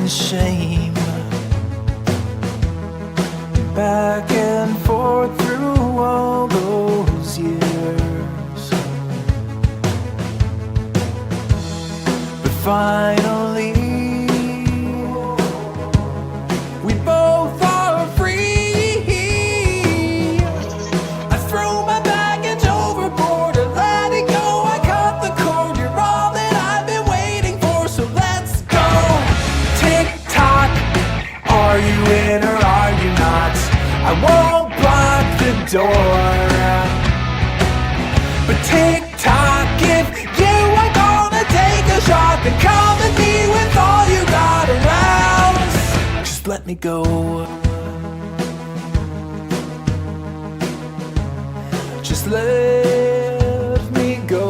shame, back and forth through all those years. But finally we both are free. I throw my baggage overboard and let it go. I cut the cord. You're all that I've been waiting for, so let's go. Tick tock, are you in or are you not? I won't block the door, but tick tock, if you are gonna take a shot, then come at me with all you got around. Just let me go. Just let me go.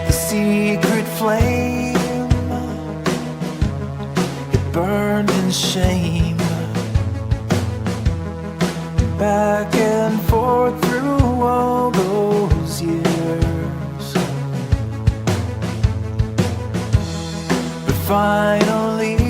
Secret flame, it burned in shame, back and forth through all those years. But finally